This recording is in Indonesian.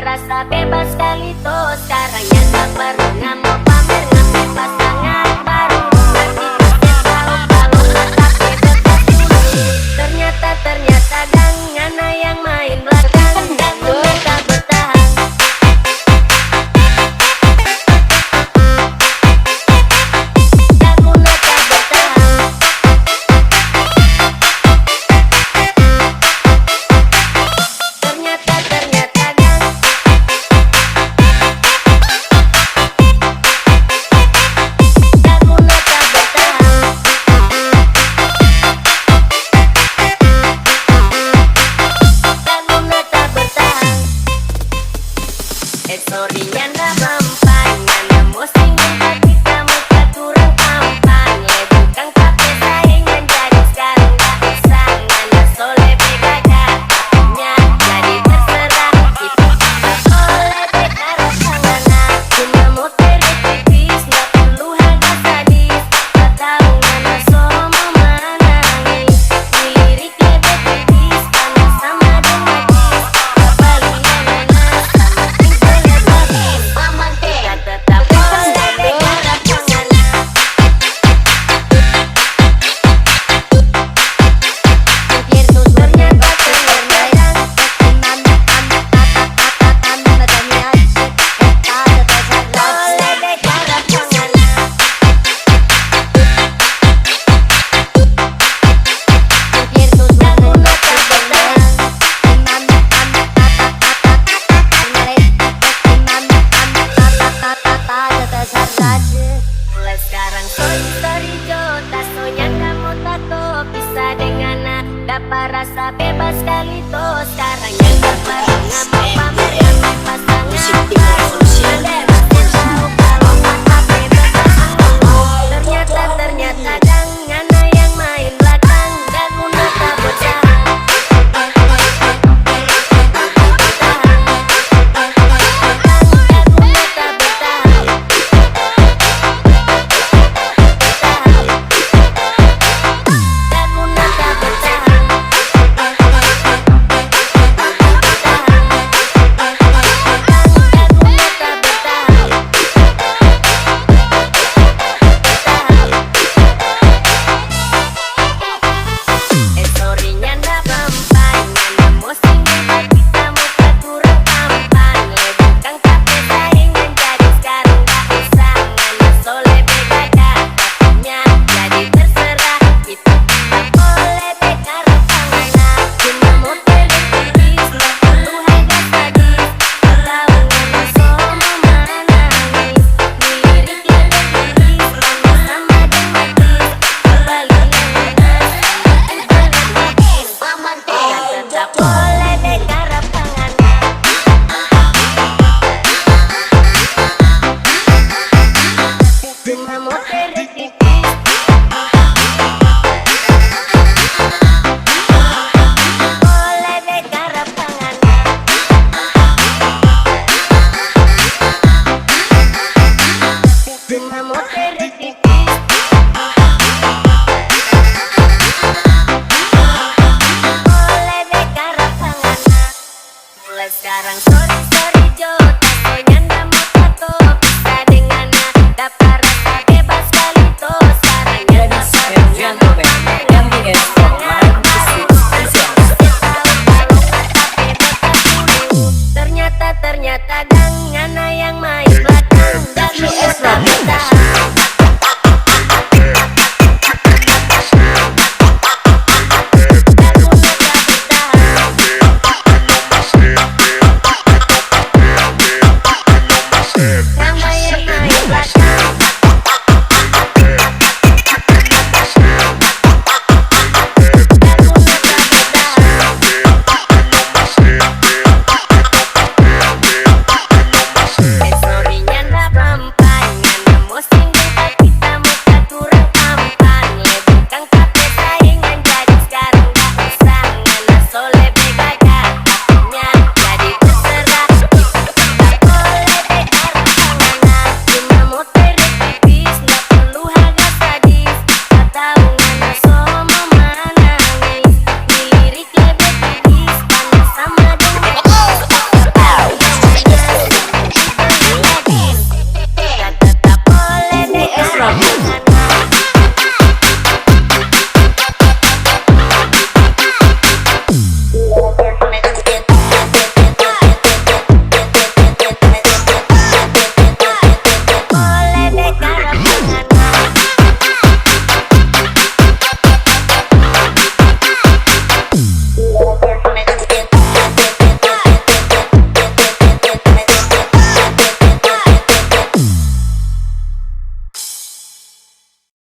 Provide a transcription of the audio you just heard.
dapat rasa bebas kali tuh. Sekarang yang tak perlu ngamuk pamer ngambil pasangan baru. Nanti pasti tahu kalau tetap bebas dulu. Ternyata dengan yang main belakang dan mereka bertahan. Dan mereka bertahan. Ternyata sorry-nya nggak mempan, nggak posting tapi kamu tak kurang kampanye. Bukan kafe saingan jadi sekarang nggak bisa nggak soleh beda katanya. Jadi terserah itu tak boleh beda rasanya. Cuma mau terlipis nggak perlu harga sadis. Tak tahu mana semua menangis. Lirik lebih tipis panas sama dramatis. Kembali sekarang sorry Jota, soalnya kamu tato bisa dengan dapat rasa bebas kali tuh. Sekarang yang tak perlu ngamuk pamer ngambil pasangan baru. Tahu kalau tetap bebas dulu. Ternyata dengan yang main belakang dan mereka bertahan. Sekarang sorry Jota, soalnya nggak mau tato bisa dengan dapat rasa bebas kali tuh. Sekarang yang tak perlu ngamuk pamer.